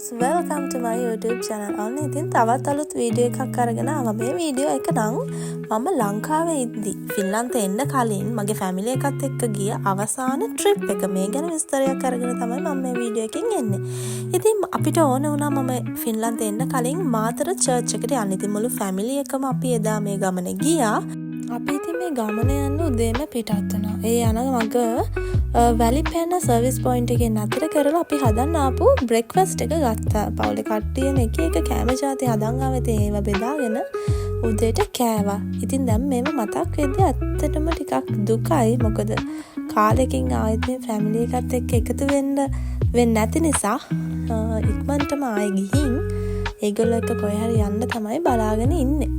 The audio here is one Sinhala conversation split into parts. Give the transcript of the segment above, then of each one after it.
friends, welcome to my YouTube channel. ඔන්න ඉතින් තවත් අලුත් වීඩියෝ එකක් අරගෙන ආවා. මේ වීඩියෝ එක නම් මම ලංකාවේ ඉද්දි ෆින්ලන්තේ එන්න කලින් මගේ ෆැමිලි එකත් එක්ක ගිය අවසාන ට්‍රිප් එක. මේ ගැන විස්තරයක් අරගෙන තමයි මම මේ වීඩියෝ එකෙන් එන්නේ. ඉතින් අපිට ඕන වුණා මම ෆින්ලන්තේ එන්න කලින් මාතර චර්ච් එකට යන්න. ඉතින් මුළු ෆැමිලි එකම අපි එදා මේ ගමනේ ගියා. අපි ඉතින් මේ ගමන යන්න උදේම පිටත් වුණා. ඒ යන මග වැලිපැන්න සර්විස් පොයින්ට් එකේ නතර කරලා අපි හදන්න ආපු බ්‍රෙක්ෆාස්ට් එක ගත්තා. පවුලේ කට්ටියම එක එක කෑම ಜಾති හදන් ආවේ. ඉතින් ඒව බෙදාගෙන උදේට කෑවා. ඉතින් දැන් මේව මතක් වෙද්දී ඇත්තටම ටිකක් දුකයි. මොකද කාලෙකින් ආයෙත් මේ ෆැමිලි එකත් එක්ක එකතු වෙන්නේ නැති නිසා ඉක්මනටම ආයෙ ගිහින් ඒගොල්ලෝ එක්ක කොහේ හරි යන්න තමයි බලාගෙන ඉන්නේ.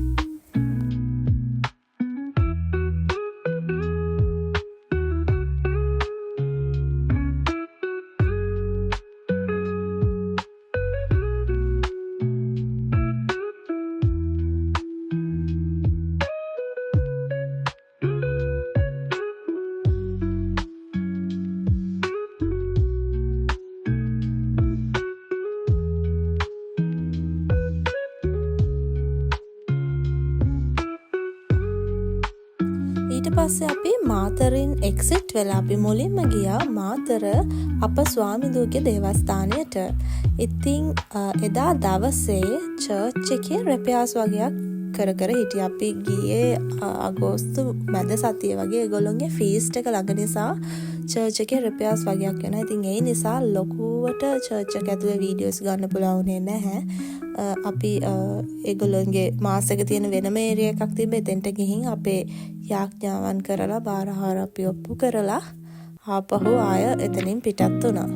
ඊට පස්සේ අපි මාතරින් එක්සිට් වෙලා අපි මුලින්ම ගියා මාතර අප ස්වාමිදුවගේ දේවස්ථානයට. ඉතින් එදා දවසේ චර්ච් එකේ රෙපයාස් වගේක් කර හිටිය. අපි ගියේ අගෝස්තු මැද සතිය වගේ. ඒගොල්ලොන්ගේ ෆීස්ට් එක ළඟ නිසා චර්ච් එකේ රෙපයාස් වගේක් වෙනවා. ඉතින් ඒ නිසා ලොකුවට චර්ච් එක ඇතුලේ වීඩියෝස් ගන්න පුළුවන්නේ නැහැ. අපි ඒගොල්ලොන්ගේ මාස් එක තියෙන වෙනම ඒරියා එකක් තිබ්බ. එතෙන්ට ගිහින් අපේ යාඥාවන් කරලා බාරහාර අපි ඔප්පු කරලා ආපහු ආය එතනින් පිටත් වුණා.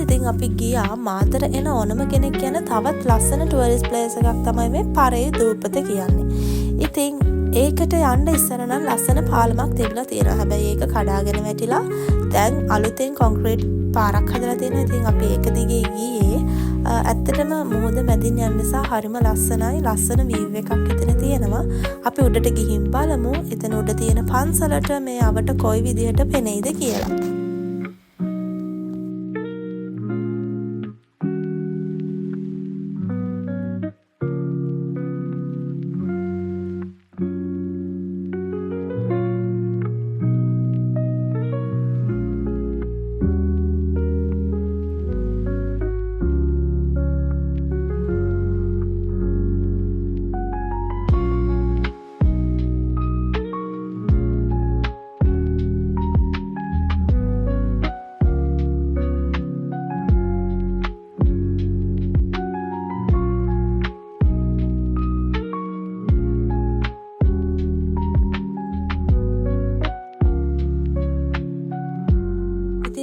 ඉතින් අපි ගියා මාතර එන ඕනම කෙනෙක් යන තවත් ලස්සන ටුවරිස්ට් ප්ලේස් එකක් තමයි මේ පරේ දූපත කියන්නේ. ඉතින් ඒකට යන්න ඉස්සර නම් ලස්සන පාලමක් තිබිලා තියෙනවා. හැබැයි ඒක කඩාගෙන වැටිලා දැන් අලුතෙන් කොන්ක්‍රීට් පාරක් හදලා තියෙනවා. ඉතින් අපි ඒක දිගේ ගියේ. ඇත්තටම මොහොත මැදින් යන නිසා හරිම ලස්සනයි. ලස්සන වීව් එකක් එතන තියෙනවා. අපි උඩට ගිහින් බලමු එතන උඩ තියෙන පන්සලට මේ අවට කොයි විදිහට පෙනෙයිද කියලා.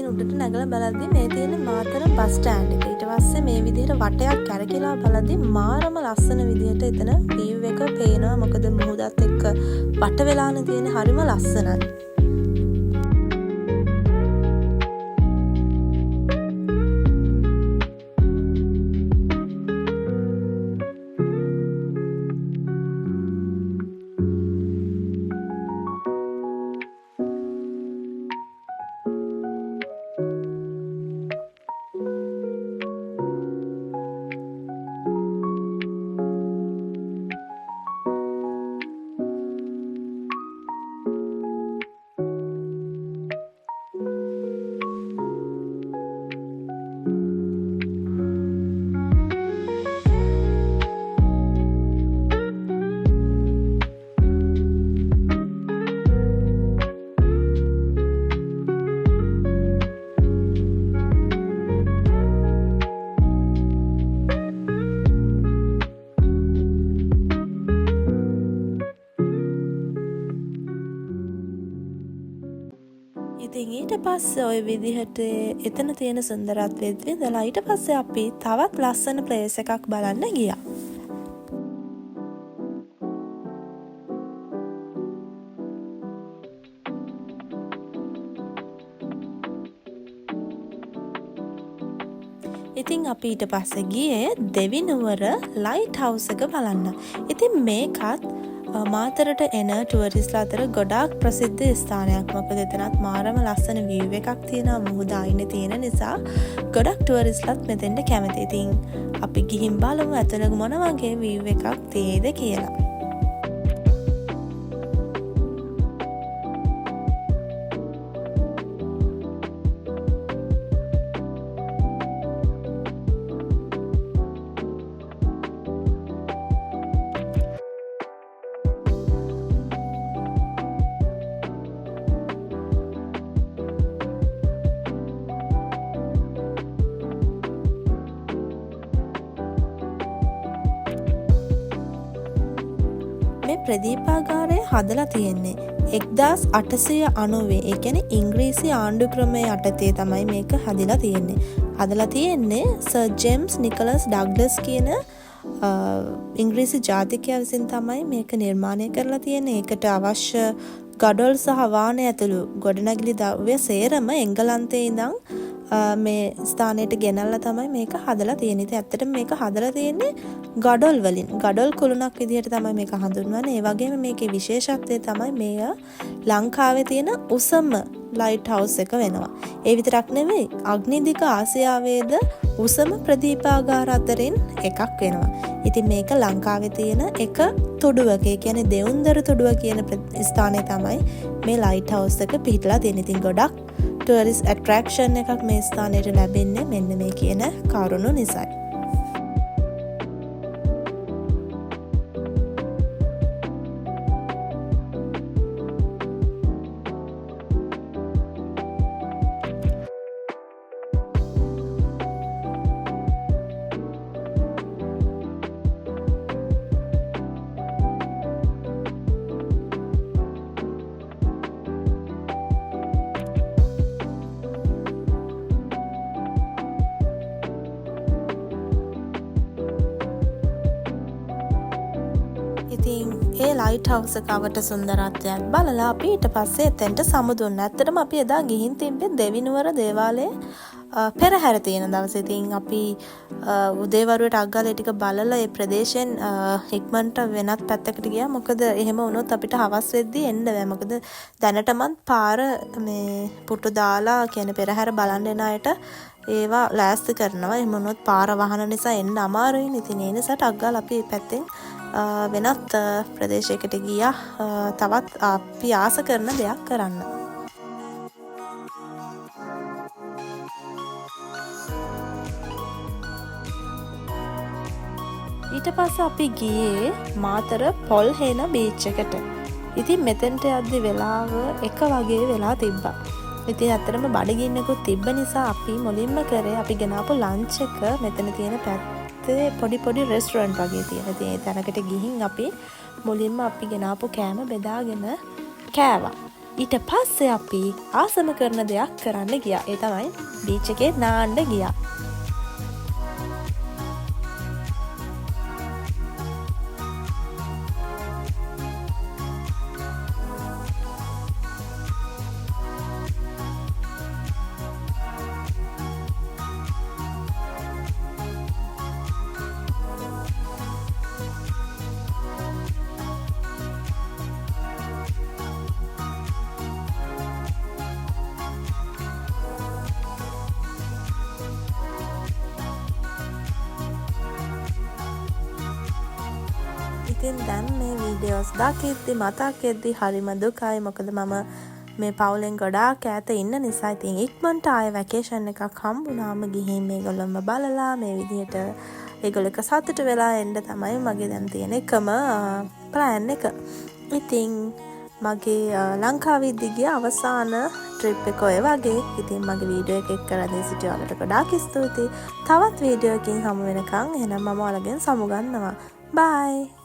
උඩට නැගලා බලද්දි මේ තියෙන මාතර බස් ස්ටෑන්ඩ් එක. ඊට පස්සේ මේ විදිහට වටයක් කැරකිලා බලද්දි මාරම ලස්සන විදිහට එතන වීව් එක පේනවා. මොකද මුහුදත් එක්ක වට වෙලානේ තියෙන හරිම ලස්සනයි. ඉතින් ඊට පස්සේ ওই විදිහට එතන තියෙන සුන්දරත්වෙත් විඳලා ඊට පස්සේ අපි තවත් ලස්සන ප්ලේස් එකක් බලන්න ගියා. ඉතින් අපි ඊට පස්සේ ගියේ දෙවිනුවර ලයිට් හවුස් එක බලන්න. ඉතින් මේකත් මාතරට එන ටුවරිස්ලා අතර ගොඩාක් ප්‍රසිද්ධ ස්ථානයක්. මොකද එතනත් මාරම ලස්සන view එකක් තියෙනවා. මුහුද අයිනේ තියෙන නිසා ගොඩක් ටුවරිස්ලාත් මෙතෙන්ට කැමති. ඉතින් අපි ගිහින් බලමු ඇතුළේ මොන වගේ view එකක් තියෙයිද කියලා. මේ ප්‍රදීපාගාරය හදලා තියෙන්නේ 1890. ඒ කියන්නේ ඉංග්‍රීසි ආණ්ඩු ක්‍රමයේ යටතේ තමයි මේක හදලා තියෙන්නේ. හදලා තියෙන්නේ සර් ජේම්ස් නිකොලස් ඩග්ලස් කියන ඉංග්‍රීසි ජාතිකයා විසින් තමයි මේක නිර්මාණය කරලා තියෙන්නේ. ඒකට අවශ්‍ය ගඩොල් සහ වාහන ඇතුළු ගොඩනැගිලි ද්‍රව්‍ය සේරම එංගලන්තයේ ඉඳන් මේ ස්ථානයට ගෙනල්ලා තමයි මේක හදලා තියෙන්නේ. ඉතින් ඇත්තටම මේක හදලා තියෙන්නේ ගඩොල් වලින්. ගඩොල් කුළුණක් විදිහට තමයි මේක හඳුන්වන්නේ. ඒ වගේම මේකේ විශේෂත්වය තමයි මේ ලංකාවේ තියෙන උසම ලයිට් හවුස් එක වෙනවා. ඒ විතරක් නෙවෙයි අග්නිදික ආසියාවේද උසම ප්‍රදීපාගාර අතරින් එකක් වෙනවා. ඉතින් මේක ලංකාවේ තියෙන එක තුඩුවක, ඒ කියන්නේ දෙවුන්දර තුඩුව කියන ස්ථානයේ තමයි මේ ලයිට් හවුස් එක පිහිටලා තියෙන්නේ. ඉතින් ගොඩක් ටුවරිස්ට් ඇට්‍රැක්ෂන් එකක් මේ ස්ථානයට ලැබෙන්නේ මෙන්න මේ කියන කරුණු නිසායි. ඉතින් ඒ ලයිට් හවුස් එකවට සුන්දරත්වයක් බලලා අපි ඊට පස්සේ එතෙන්ට සමුදුන්න. ඇත්තටම අපි එදා ගිහින් තිබ්බේ දෙවිනුවර දේවාලයේ පෙරහැර තියෙන දවසේ. ඉතින් අපි උදේවරුවට අග්ගලේ ටික බලලා ඒ ප්‍රදේශයෙන් ඉක්මනට වෙනත් පැත්තකට ගියා. මොකද එහෙම වුණොත් අපිට හවස් වෙද්දී එන්න බෑ. මොකද දැනටමත් පාර මේ පුටු දාලා කියන පෙරහැර බලන්න එන අයට ඒවා ලෑස්ති කරනවා. එහෙම වුණොත් පාර වහන නිසා එන්න අමාරුයි. ඉතින් ඒ නිසා අග්ගල අපි පැත්තෙන් වෙනත් ප්‍රදේශයකට ගියා තවත් අපි ආස කරන දෙයක් කරන්න. ඊට පස්සේ අපි ගියේ මාතර පොල්හේන බීච් එකට. ඉතින් මෙතෙන්ට යද්දි වෙලාව 1 වගේ වෙලා තිබ්බා. ඉතින් ඇත්තටම බඩගින්නකුත් තිබ්බ නිසා අපි මුලින්ම කරේ අපි ගෙනාපු ලන්ච් එක මෙතන තියෙන පොඩි රෙස්ටුරන්ට් වගේ තියෙන. ඉතින් ඒ තැනකට ගිහින් අපි මුලින්ම අපි ගෙනාපු කෑම බෙදාගෙන කෑවා. ඊට පස්සේ අපි ආසම කරන දෙයක් කරන්න ගියා. ඒ තමයි බීච් එකේ නාන්න ගියා. ඉතින් දැන් මේ වීඩියෝස් දකිද්දි මතක් වෙද්දි හරිම දුකයි. මොකද මම මේ පවුලෙන් ගොඩාක් ඈත ඉන්න නිසා. ඉතින් ඉක්මනට ආයෙ වැකේෂන් එකක් හම්බුනාම ගිහින් මේගොල්ලොම බලලා මේ විදිහට ඒගොල්ලෝ එක සතුට වෙලා එන්න තමයි මගේ දැන් තියෙන එකම ප්ලෑන් එක. ඉතින් මගේ ලංකාවේ දිගිය අවසාන ට්‍රිප් එක ඔය වගේ. ඉතින් මගේ වීඩියෝ එක එක්ක රැඳී සිටිය ඔයාලට ගොඩාක් ස්තුතියි. තවත් වීඩියෝ එකකින් හමු වෙනකන් එහෙනම් මම ඔයාලගෙන් සමු ගන්නවා. බයි.